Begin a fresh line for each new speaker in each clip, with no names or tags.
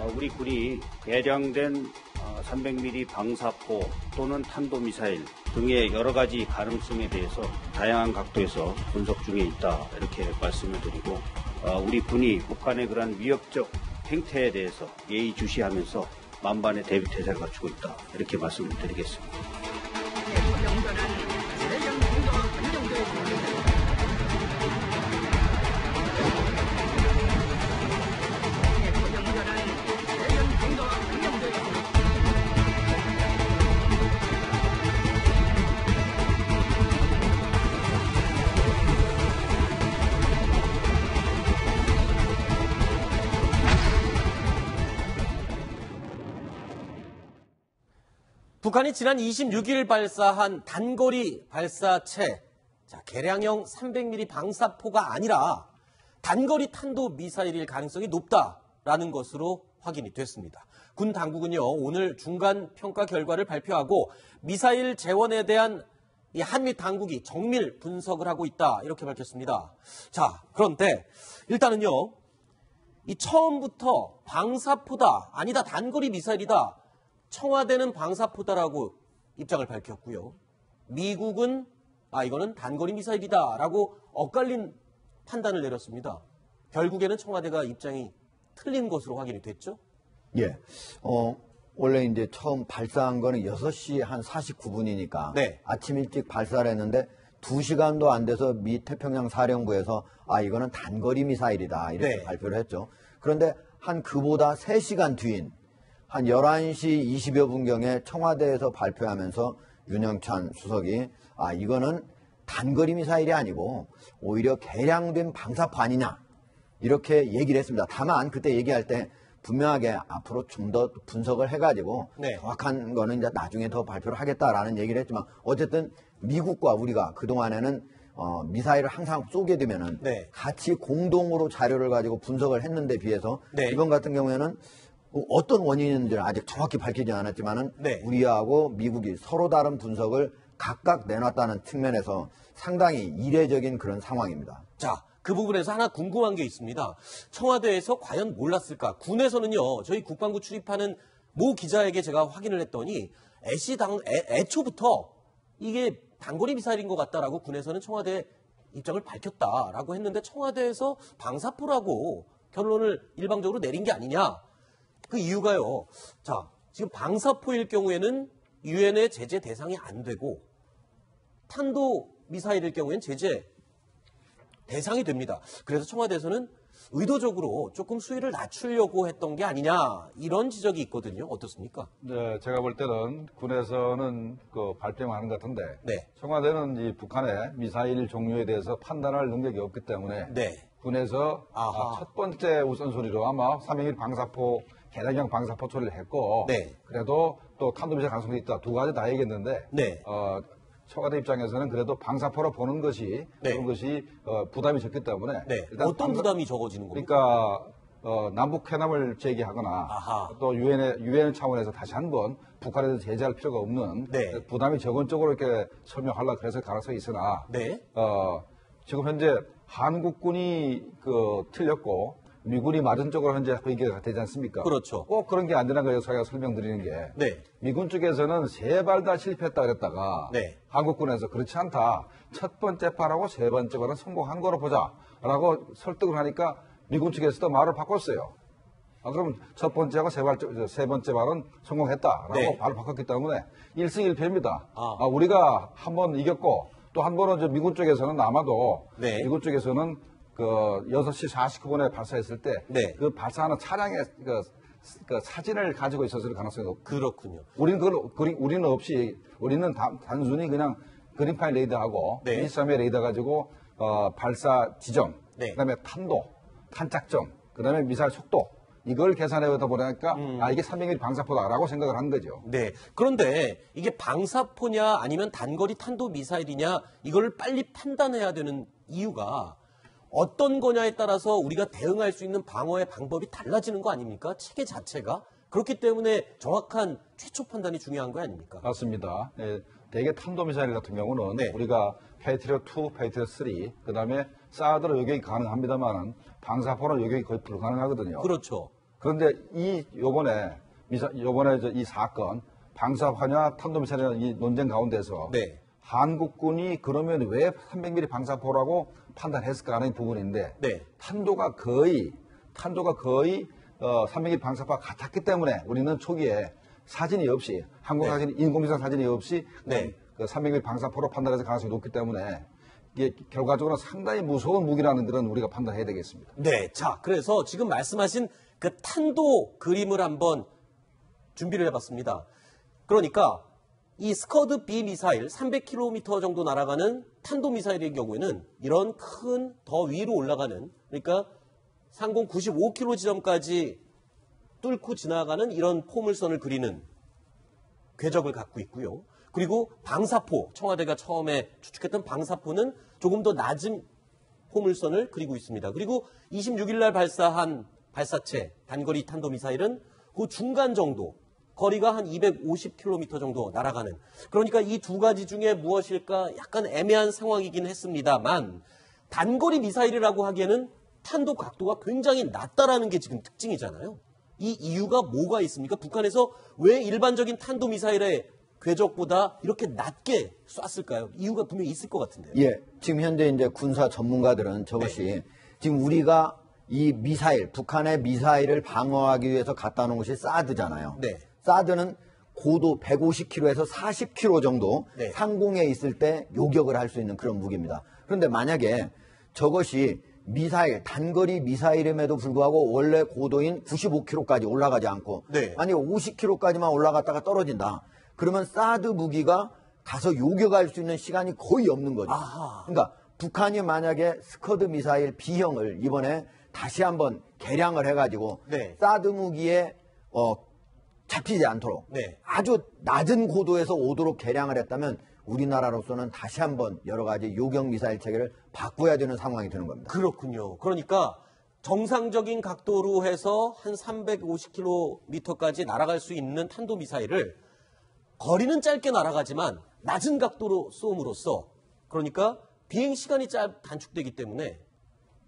우리 군이 개량된 300mm 방사포 또는 탄도미사일 등의 여러 가지 가능성에 대해서 다양한 각도에서 분석 중에 있다 이렇게 말씀을 드리고 우리 군이 북한의 그러한 위협적 행태에 대해서 예의주시하면서 만반의 대비태세를 갖추고 있다 이렇게 말씀을 드리겠습니다.
북한이 지난 26일 발사한 단거리 발사체, 개량형 300mm 방사포가 아니라 단거리 탄도 미사일일 가능성이 높다라는 것으로 확인이 됐습니다. 군 당국은요, 오늘 중간 평가 결과를 발표하고 미사일 재원에 대한 이 한미 당국이 정밀 분석을 하고 있다 이렇게 밝혔습니다. 자, 그런데 일단은요, 이 처음부터 방사포다, 아니다 단거리 미사일이다, 청와대는 방사포다라고 입장을 밝혔고요. 미국은 이거는 단거리 미사일이다라고 엇갈린 판단을 내렸습니다. 결국에는 청와대가 입장이 틀린 것으로 확인이 됐죠?
예. 원래 이제 처음 발사한 거는 6시 한 49분이니까
네.
아침 일찍 발사를 했는데 2시간도 안 돼서 미 태평양 사령부에서 이거는 단거리 미사일이다 이렇게
네.
발표를 했죠. 그런데 한 그보다 3시간 뒤인 한 11시 20여 분경에 청와대에서 발표하면서 윤영찬 수석이 이거는 단거리 미사일이 아니고 오히려 개량된 방사포 아니냐 이렇게 얘기를 했습니다. 다만 그때 얘기할 때 분명하게 앞으로 좀 더 분석을 해가지고
네.
정확한 거는 이제 나중에 더 발표를 하겠다라는 얘기를 했지만 어쨌든 미국과 우리가 그동안에는 미사일을 항상 쏘게 되면은
네.
같이 공동으로 자료를 가지고 분석을 했는데 비해서
네.
이번 같은 경우에는 어떤 원인인지는 아직 정확히 밝히지 않았지만은
네.
우리하고 미국이 서로 다른 분석을 각각 내놨다는 측면에서 상당히 이례적인 그런 상황입니다.
자, 그 부분에서 하나 궁금한 게 있습니다. 청와대에서 과연 몰랐을까? 군에서는요, 저희 국방부 출입하는 모 기자에게 제가 확인을 했더니 애초부터 이게 단거리 미사일인 것 같다라고 군에서는 청와대 입장을 밝혔다라고 했는데 청와대에서 방사포라고 결론을 일방적으로 내린 게 아니냐? 그 이유가요. 자, 지금 방사포일 경우에는 유엔의 제재 대상이 안 되고 탄도 미사일일 경우에는 제재 대상이 됩니다. 그래서 청와대에서는 의도적으로 조금 수위를 낮추려고 했던 게 아니냐 이런 지적이 있거든요. 어떻습니까?
네, 제가 볼 때는 군에서는 그 발표만 하는 것 같은데
네.
청와대는 이 북한의 미사일 종류에 대해서 판단할 능력이 없기 때문에
네.
군에서 첫 번째 우선순위로 아마 301 방사포 개량형 방사포 처리를 했고
네.
그래도 또 탄도미사일 가능성이 있다. 두 가지 다 얘기했는데
네.
청와대 입장에서는 그래도 방사포로 보는 것이
네.
그런 것이 부담이 적기 때문에
네. 어떤 부담이 적어지는 겁니까?
그러니까 남북 회담을 제기하거나
아하.
또 유엔 차원에서 다시 한번 북한에 대해서 제재할 필요가 없는
네.
부담이 적은 쪽으로 이렇게 설명하려고 그래서 가능성이 있으나
네.
지금 현재 한국군이 틀렸고 미군이 맞은 쪽으로 현재 얘기가 되지 않습니까?
그렇죠.
꼭 그런 게 안 되는 거예요. 제가 설명드리는 게.
네.
미군 쪽에서는 3발 다 실패했다 그랬다가
네.
한국군에서 그렇지 않다. 첫 번째 발하고 세 번째 발은 성공한 거로 보자라고 설득을 하니까 미군 측에서도 말을 바꿨어요. 그럼 첫 번째하고 세 번째 발은 성공했다라고
네.
발을 바꿨기 때문에 1승 1패입니다.
우리가
한 번 이겼고 또 한 번은 미군 쪽에서는 아마도
네.
미군 쪽에서는 6시 49분에 발사했을 때
네.
그 발사하는 차량의 그 사진을 가지고 있었을 가능성이 높고
그렇군요.
우리는 없이 우리는 단순히 그냥 그린파일 레이더하고
네.
23의 레이더 가지고 발사 지점,
네.
그다음에 탄도, 탄착점, 그다음에 미사일 속도 이걸 계산해보다 보니까 이게 301 방사포다라고 생각을 한 거죠.
네. 그런데 이게 방사포냐 아니면 단거리 탄도 미사일이냐 이걸 빨리 판단해야 되는 이유가 어떤 거냐에 따라서 우리가 대응할 수 있는 방어의 방법이 달라지는 거 아닙니까? 체계 자체가. 그렇기 때문에 정확한 최초 판단이 중요한 거 아닙니까?
맞습니다. 예, 대개 탄도미사일 같은 경우는
네.
우리가 패트리엇 2, 패트리엇 3, 그 다음에 사드로 요격이 가능합니다만 방사포는 요격이 거의 불가능하거든요.
그렇죠.
그런데 요번에 이 사건, 방사포냐 탄도미사일이라는 이 논쟁 가운데서
네.
한국군이 그러면 왜 300mm 방사포라고 판단했을까 하는 부분인데
네.
탄도가 거의 300mm 방사포와 같았기 때문에 우리는 초기에 사진이 없이 항공
네.
사진, 인공위성 사진이 없이
네.
그 300mm 방사포로 판단해서 가능성이 높기 때문에 이게 결과적으로 상당히 무서운 무기라는 것은 우리가 판단해야 되겠습니다.
네. 자, 그래서 지금 말씀하신 그 탄도 그림을 한번 준비를 해봤습니다. 그러니까 이 스커드 B 미사일 300km 정도 날아가는 탄도 미사일의 경우에는 이런 큰 더 위로 올라가는, 그러니까 상공 95km 지점까지 뚫고 지나가는 이런 포물선을 그리는 궤적을 갖고 있고요. 그리고 방사포, 청와대가 처음에 추측했던 방사포는 조금 더 낮은 포물선을 그리고 있습니다. 그리고 26일 날 발사한 발사체 단거리 탄도미사일은 그 중간 정도, 거리가 한 250km 정도 날아가는, 그러니까 이 두 가지 중에 무엇일까 약간 애매한 상황이긴 했습니다만, 단거리 미사일이라고 하기에는 탄도 각도가 굉장히 낮다라는 게 지금 특징이잖아요. 이 이유가 뭐가 있습니까? 북한에서 왜 일반적인 탄도미사일의 궤적보다 이렇게 낮게 쐈을까요? 이유가 분명히 있을 것 같은데요.
예, 지금 현재 이제 군사 전문가들은 저것이 지금 우리가 이 미사일, 북한의 미사일을 방어하기 위해서 갖다 놓은 것이 사드잖아요.
네.
사드는 고도 150km에서 40km 정도
네.
상공에 있을 때 요격을 할 수 있는 그런 무기입니다. 그런데 만약에 저것이 미사일, 단거리 미사일임에도 불구하고 원래 고도인 95km까지 올라가지 않고
네.
아니 50km까지만 올라갔다가 떨어진다. 그러면 사드 무기가 가서 요격할 수 있는 시간이 거의 없는 거죠.
아하.
그러니까 북한이 만약에 스커드 미사일 B형을 이번에 다시 한번 개량을 해가지고
네.
사드 무기에 잡히지 않도록
네.
아주 낮은 고도에서 오도록 개량을 했다면 우리나라로서는 다시 한번 여러 가지 요격 미사일 체계를 바꿔야 되는 상황이 되는 겁니다.
그렇군요. 그러니까 정상적인 각도로 해서 한 350km까지 날아갈 수 있는 탄도미사일을 거리는 짧게 날아가지만 낮은 각도로 쏘음으로써, 그러니까 비행 시간이 단축되기 때문에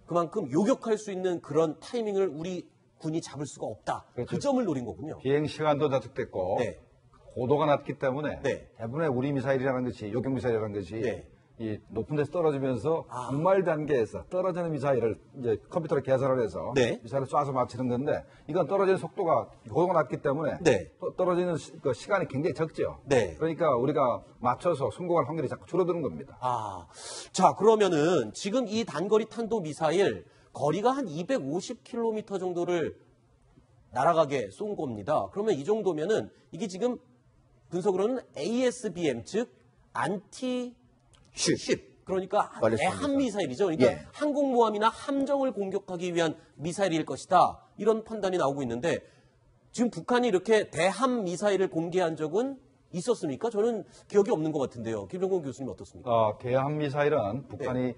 그만큼 요격할 수 있는 그런 타이밍을 우리 군이 잡을 수가 없다.
그렇죠.
그 점을 노린 거군요.
비행 시간도 단축됐고
네.
고도가 낮기 때문에
네.
대부분의 우리 미사일이라는 것이 요격 미사일이라는 것이
네.
이 높은 데서 떨어지면서 분말 단계에서 떨어지는 미사일을 이제 컴퓨터로 계산을 해서
네.
미사일을 쏴서 맞추는 건데 이건 떨어지는 속도가 고도가 낮기 때문에
네.
떨어지는 시간이 굉장히 적죠.
네.
그러니까 우리가 맞춰서 성공할 확률이 자꾸 줄어드는 겁니다.
자, 그러면은 지금 이 단거리 탄도 미사일 거리가 한 250km 정도를 날아가게 쏜 겁니다. 그러면 이 정도면은 이게 지금 분석으로는 ASBM, 즉 안티 쉽, 그러니까 대함 미사일이죠. 그러니까
예.
항공모함이나 함정을 공격하기 위한 미사일일 것이다. 이런 판단이 나오고 있는데, 지금 북한이 이렇게 대함 미사일을 공개한 적은 있었습니까? 저는 기억이 없는 것 같은데요. 김정곤 교수님 어떻습니까?
대함 미사일은 북한이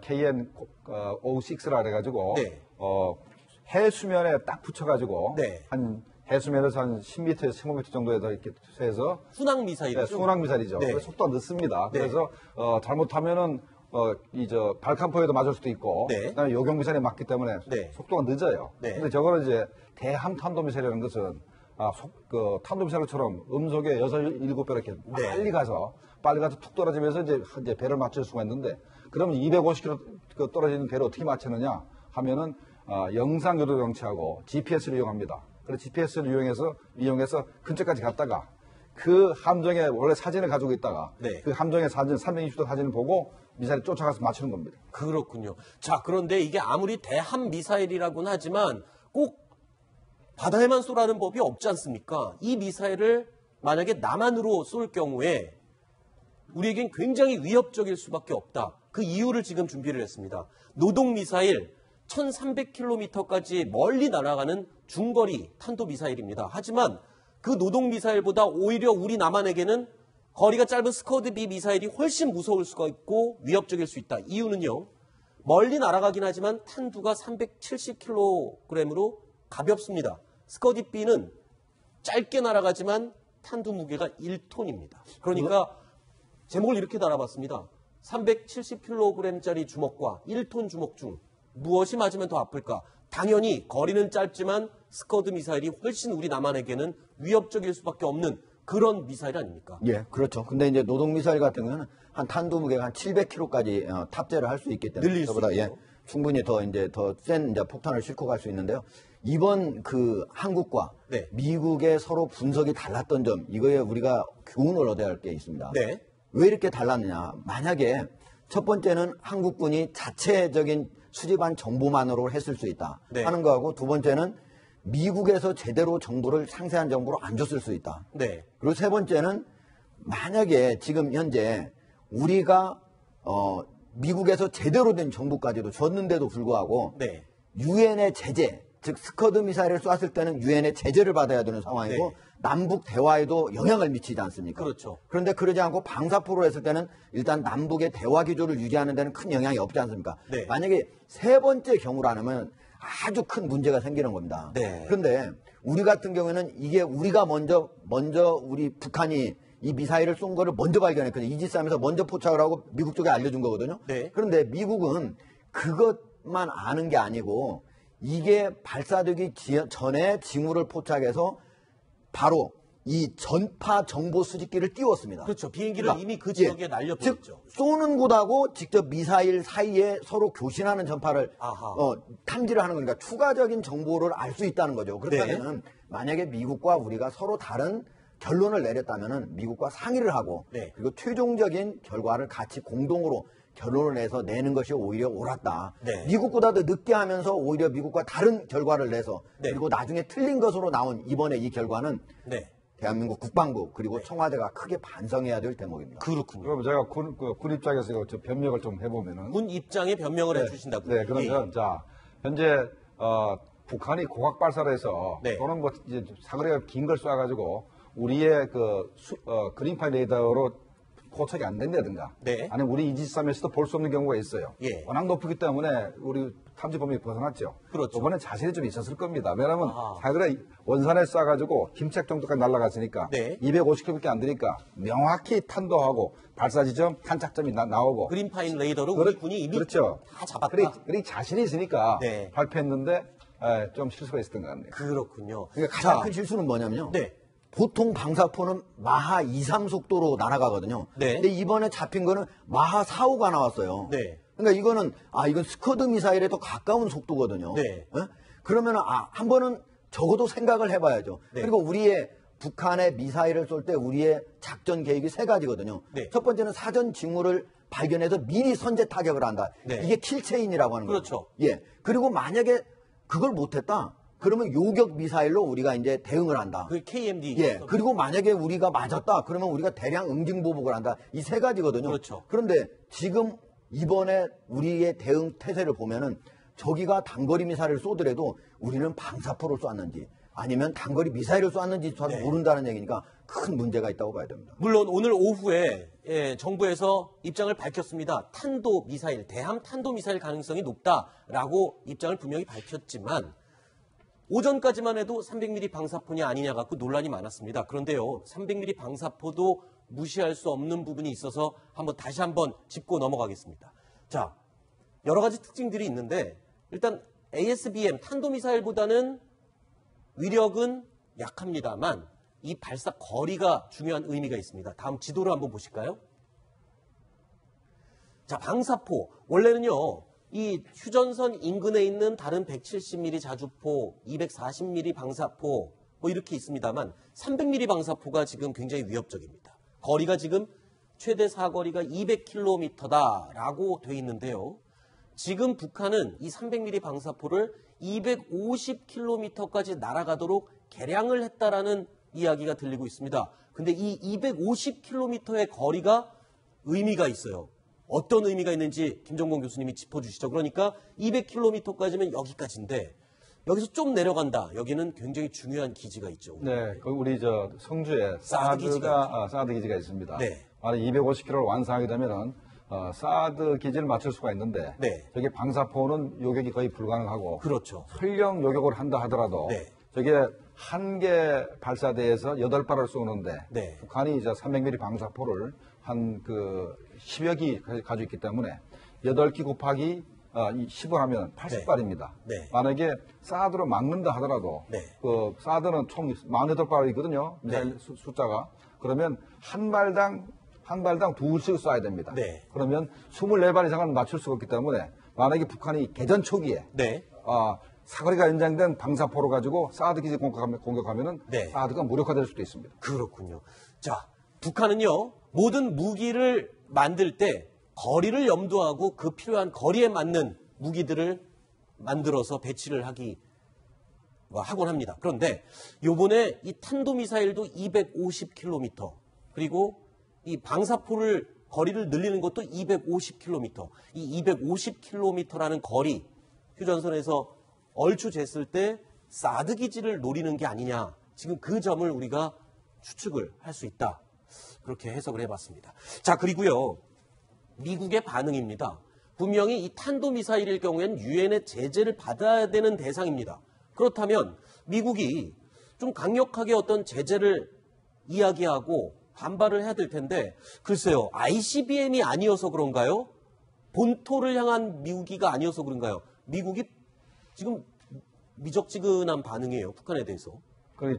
KN-56라 그래가지고
네.
해수면에 딱 붙여가지고
네.
한 해수면에서 한 10m에서 15m 정도에서 이렇게 해서
순항 미사일이죠.
순항 미사일이죠.
네.
그래서 속도가 늦습니다.
네.
그래서 잘못하면은 발칸포에도 맞을 수도 있고,
네.
그다음에 요격 미사일에 맞기 때문에
네.
속도가 늦어요.
네.
근데 저거는 이제 대함 탄도 미사일이라는 것은 탄도 미사일처럼 음속에 6, 7배 이렇게
네.
빨리 가서 툭 떨어지면서 이제 배를 맞출 수가 있는데, 그러면 250km 떨어지는 배를 어떻게 맞추느냐 하면은 영상 요도 장치하고 GPS를 이용합니다. 그래서 GPS를 이용해서 근처까지 갔다가 그 함정에 원래 사진을 가지고 있다가
네.
그 함정의 사진 360도 사진을 보고 미사일을 쫓아가서 맞추는 겁니다.
그렇군요. 자, 그런데 이게 아무리 대함 미사일이라고는 하지만 꼭 바다에만 쏘라는 법이 없지 않습니까? 이 미사일을 만약에 남한으로 쏠 경우에 우리에겐 굉장히 위협적일 수밖에 없다. 그 이유를 지금 준비를 했습니다. 노동 미사일 1300km까지 멀리 날아가는 중거리 탄도 미사일입니다. 하지만 그 노동 미사일보다 오히려 우리 남한에게는 거리가 짧은 스커드 B 미사일이 훨씬 무서울 수가 있고 위협적일 수 있다. 이유는요. 멀리 날아가긴 하지만 탄두가 370kg으로 가볍습니다. 스커드 B는 짧게 날아가지만 탄두 무게가 1톤입니다. 그러니까 제목을 이렇게 달아봤습니다. 370kg짜리 주먹과 1톤 주먹 중 무엇이 맞으면 더 아플까? 당연히 거리는 짧지만 스커드 미사일이 훨씬 우리 남한에게는 위협적일 수밖에 없는 그런 미사일 아닙니까?
예, 그렇죠. 근데 이제 노동 미사일 같은 경우는 한 탄도 무게가 한 700kg까지 탑재를 할 수 있기 때문에
늘릴 수
저보다
있죠.
충분히 더 센 폭탄을 싣고 갈 수 있는데요. 이번 그 한국과
네.
미국의 서로 분석이 달랐던 점, 이거에 우리가 교훈을 얻어야 할 게 있습니다.
네.
왜 이렇게 달랐느냐? 만약에 첫 번째는 한국군이 자체적인 수집한 정보만으로 했을 수 있다
네.
하는 거하고, 두 번째는 미국에서 제대로 정보를 상세한 정보로 안 줬을 수 있다.
네.
그리고 세 번째는 만약에 지금 현재 우리가 미국에서 제대로 된 정보까지도 줬는데도 불구하고
네.
유엔의 제재, 즉 스커드 미사일을 쐈을 때는 유엔의 제재를 받아야 되는 상황이고
네.
남북 대화에도 영향을 미치지 않습니까?
그렇죠.
그런데 그러지 않고 방사포로 했을 때는 일단 남북의 대화 기조를 유지하는 데는 큰 영향이 없지 않습니까?
네.
만약에 세 번째 경우라면 아주 큰 문제가 생기는 겁니다.
네.
그런데 우리 같은 경우에는 이게 우리가 먼저 우리 북한이 이 미사일을 쏜 거를 먼저 발견했거든요. 이지스함에서 먼저 포착을 하고 미국 쪽에 알려준 거거든요.
네.
그런데 미국은 그것만 아는 게 아니고 이게 발사되기 전에 징후를 포착해서 바로 이 전파 정보 수집기를 띄웠습니다.
그렇죠. 비행기를
그러니까,
이미 그 지역에
예,
날려버렸죠.
즉 쏘는 곳하고 직접 미사일 사이에 서로 교신하는 전파를
아하.
탐지를 하는 거니까 추가적인 정보를 알 수 있다는 거죠. 그렇다면
네.
만약에 미국과 우리가 서로 다른 결론을 내렸다면 미국과 상의를 하고
네.
그리고 최종적인 결과를 같이 공동으로 결론을 내서 내는 것이 오히려 옳았다.
네.
미국보다 더 늦게 하면서 오히려 미국과 다른 결과를 내서
네.
그리고 나중에 틀린 것으로 나온 이번에 이 결과는
네.
대한민국 국방부 그리고 청와대가 크게 반성해야 될 대목입니다.
그렇군요.
그럼 제가 군 입장에서 이거 좀 변명을 좀 해보면은.
군 입장에 변명을 해주신다고요?
네, 그러면 자 현재 북한이 고각 발사를 해서
네.
또는 뭐 이제 사거리가 긴 걸 쏴가지고 우리의 그린파이 레이더로 포착이 안 된다든가,
네.
아니면 우리 이지스함에서도 볼 수 없는 경우가 있어요.
예.
워낙 높기 때문에 우리 탐지 범위가 벗어났죠.
그렇죠.
이번에 자신이 좀 있었을 겁니다. 왜냐하면
아하.
사거리 원산에 쏴가지고 김책 정도까지 날아갔으니까
네.
250km밖에 안 되니까 명확히 탄도하고 발사 지점, 탄착점이 나오고.
그린파인 레이더로 우리 군이 이미
그렇죠.
다 잡았다.
그리 자신이 있으니까
네.
발표했는데 좀 실수가 있었던 것 같네요.
그렇군요.
그러니까 가장
자,
큰 실수는 뭐냐면요.
네.
보통 방사포는 마하 2, 3 속도로 날아가거든요.
네.
근데 이번에 잡힌 거는 마하 4, 5가 나왔어요.
네.
그러니까 이건 스커드 미사일에 더 가까운 속도거든요.
네.
예? 그러면 한 번은 적어도 생각을 해봐야죠.
네.
그리고 우리의 북한의 미사일을 쏠 때 우리의 작전 계획이 세 가지거든요.
네.
첫 번째는 사전 징후를 발견해서 미리 선제 타격을 한다.
네.
이게 킬체인이라고 하는 거죠.
그렇죠.
예. 그리고 만약에 그걸 못했다. 그러면 요격 미사일로 우리가 이제 대응을 한다.
그 KMD.
예. 그리고 만약에 우리가 맞았다. 그러면 우리가 대량 응징 보복을 한다. 이 세 가지거든요.
그렇죠.
그런데 지금 이번에 우리의 대응 태세를 보면은 저기가 단거리 미사일을 쏘더라도 우리는 방사포를 쐈는지 아니면 단거리 미사일을 쐈는지 저도
네.
모른다는 얘기니까 큰 문제가 있다고 봐야 됩니다.
물론 오늘 오후에 정부에서 입장을 밝혔습니다. 탄도 미사일, 대함 탄도 미사일 가능성이 높다라고 입장을 분명히 밝혔지만 오전까지만 해도 300mm 방사포냐 아니냐 갖고 논란이 많았습니다. 그런데요, 300mm 방사포도 무시할 수 없는 부분이 있어서 다시 한번 짚고 넘어가겠습니다. 자, 여러 가지 특징들이 있는데 일단 ASBM 탄도미사일보다는 위력은 약합니다만 이 발사 거리가 중요한 의미가 있습니다. 다음 지도를 한번 보실까요? 자, 방사포. 원래는요, 이 휴전선 인근에 있는 다른 170mm 자주포, 240mm 방사포, 이렇게 있습니다만 300mm 방사포가 지금 굉장히 위협적입니다. 거리가 지금 최대 사거리가 200km다라고 돼 있는데요. 지금 북한은 이 300mm 방사포를 250km까지 날아가도록 개량을 했다라는 이야기가 들리고 있습니다. 근데 이 250km의 거리가 의미가 있어요. 어떤 의미가 있는지 김정권 교수님이 짚어주시죠. 그러니까 200km까지면 여기까지인데 여기서 좀 내려간다. 여기는 굉장히 중요한 기지가 있죠.
네, 우리 성주에
사드
사드 기지가 있습니다.
네.
만약 250km를 완성하게 되면은 사드 기지를 맞출 수가 있는데
네.
저게 방사포는 요격이 거의 불가능하고
그렇죠.
설령 요격을 한다 하더라도
네.
저게 한 개 발사대에서 8발을 쏘는데
네.
북한이 이제 300mm 방사포를 한 10여 기 가지고 있기 때문에 8기 곱하기 시범하면 80발입니다.
네.
만약에 사드로 막는다 하더라도
네.
그 사드는 총 48발이 있거든요. 미사일 숫자가. 그러면 한 발당 2씩 쏴야 됩니다.
네.
그러면 24발 이상은 맞출 수가 없기 때문에 만약에 북한이 개전 초기에
네.
사거리가 연장된 방사포로 가지고 사드 기지 공격하면은
네.
사드가 무력화될 수도 있습니다.
그렇군요. 자, 북한은요, 모든 무기를 만들 때 거리를 염두하고 그 필요한 거리에 맞는 무기들을 만들어서 배치를 하곤 합니다. 그런데 요번에 이 탄도미사일도 250km, 그리고 이 방사포를 거리를 늘리는 것도 250km. 이 250km라는 거리, 휴전선에서 얼추 쟀을 때 사드 기지를 노리는 게 아니냐. 지금 그 점을 우리가 추측을 할 수 있다. 그렇게 해석을 해봤습니다. 자, 그리고요, 미국의 반응입니다. 분명히 이 탄도미사일일 경우에는 유엔의 제재를 받아야 되는 대상입니다. 그렇다면 미국이 좀 강력하게 어떤 제재를 이야기하고 반발을 해야 될 텐데, 글쎄요, ICBM이 아니어서 그런가요? 본토를 향한 미국이가 아니어서 그런가요? 미국이 지금 미적지근한 반응이에요, 북한에 대해서.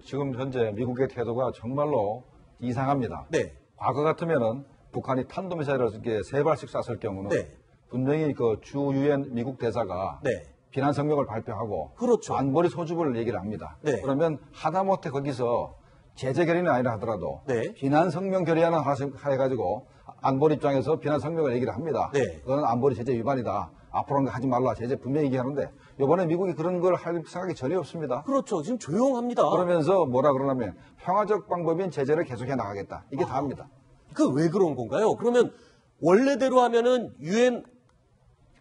지금 현재 미국의 태도가 정말로 이상합니다.
네.
과거 같으면은 북한이 탄도미사일을 이렇게 3발씩 쐈을 경우는
네.
분명히 그 주 유엔 미국 대사가
네.
비난 성명을 발표하고
그렇죠.
안보리 소집을 얘기를 합니다.
네.
그러면 하다못해 거기서 제재 결의는 아니라 하더라도
네.
비난 성명 결의안을 해가지고 안보리 입장에서 비난 성명을 얘기를 합니다.
네.
그건 안보리 제재 위반이다. 앞으로는 하지 말라. 제재 분명히 얘기하는데 이번에 미국이 그런 걸 할 생각이 전혀 없습니다.
그렇죠. 지금 조용합니다.
그러면서 뭐라 그러냐면 평화적 방법인 제재를 계속해 나가겠다. 이게 다입니다.
그 왜 그런 건가요? 그러면 원래대로 하면은 유엔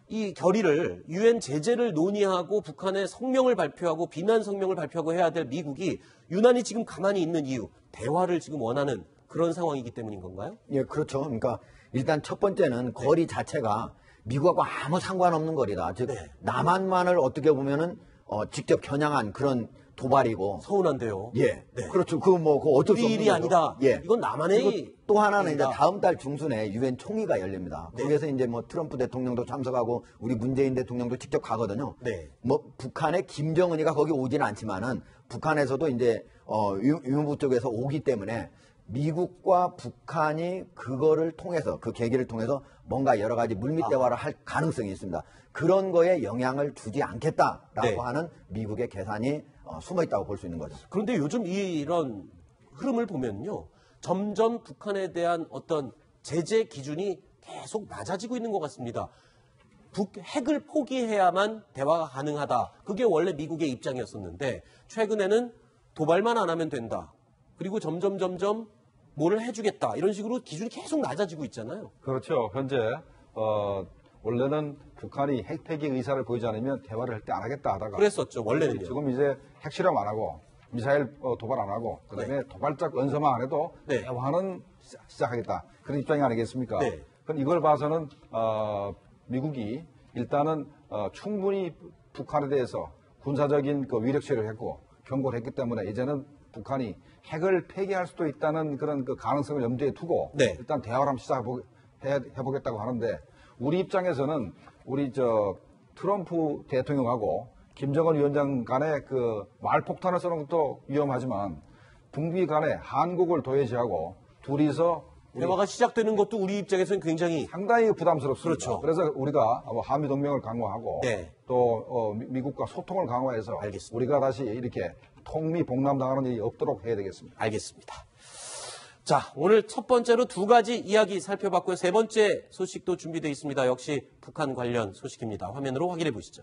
이 결의를 유엔 제재를 논의하고 북한의 성명을 발표하고 비난 성명을 발표하고 해야 될 미국이 유난히 지금 가만히 있는 이유, 대화를 지금 원하는 그런 상황이기 때문인 건가요?
예, 그렇죠. 그러니까 일단 첫 번째는 거리 자체가 미국하고 아무 상관없는 거리다. 즉
네.
남한만을 어떻게 보면은 직접 겨냥한 그런 도발이고.
서운한데요.
예,
네.
그렇죠. 그거 어쩔 수
우리
없는
일이
거죠.
아니다.
예.
이건 남한의
그리고 또 하나는 이제
일이다.
다음 달 중순에 유엔 총회가 열립니다.
네.
거기에서 이제 뭐 트럼프 대통령도 참석하고 우리 문재인 대통령도 직접 가거든요.
네.
뭐 북한의 김정은이가 거기 오지는 않지만은 북한에서도 이제 유엔부 쪽에서 오기 때문에 미국과 북한이 그거를 통해서 그 계기를 통해서 뭔가 여러 가지 물밑 대화를 할 가능성이 있습니다. 그런 거에 영향을 주지 않겠다라고
네.
하는 미국의 계산이 숨어 있다고 볼 수 있는 거죠.
그런데 요즘 이런 흐름을 보면요. 점점 북한에 대한 어떤 제재 기준이 계속 낮아지고 있는 것 같습니다. 핵을 포기해야만 대화가 가능하다. 그게 원래 미국의 입장이었었는데 최근에는 도발만 안 하면 된다. 그리고 점점 뭐를 해주겠다. 이런 식으로 기준이 계속 낮아지고 있잖아요.
그렇죠. 현재 원래는 북한이 핵 폐기 의사를 보이지 않으면 대화를 할 때 안 하겠다 하다가
그랬었죠. 원래는요.
지금 이제 핵실험 안 하고 미사일 도발 안 하고 그다음에 도발적 연서만 안 해도
네.
대화는 시작하겠다. 그런 입장이 아니겠습니까?
네.
그럼 이걸 봐서는 미국이 일단은 충분히 북한에 대해서 군사적인 그 위력 체를 했고 경고를 했기 때문에 이제는 북한이 핵을 폐기할 수도 있다는 그런 그 가능성을 염두에 두고
네.
일단 대화를 한번 해보겠다고 하는데 우리 입장에서는 우리 트럼프 대통령하고 김정은 위원장 간에 그 말폭탄을 쏘는 것도 위험하지만 북미 간에 한국을 도외시하고 둘이서
대화가 시작되는 것도 우리 입장에서는 굉장히
상당히 부담스럽습니다.
그렇죠.
그래서 우리가 한미 동맹을 강화하고
네.
또 미국과 소통을 강화해서
알겠습니다.
우리가 다시 이렇게 통미 봉남당하는 일이 없도록 해야 되겠습니다.
알겠습니다. 자, 오늘 첫 번째로 두 가지 이야기 살펴봤고요. 세 번째 소식도 준비되어 있습니다. 역시 북한 관련 소식입니다. 화면으로 확인해 보시죠.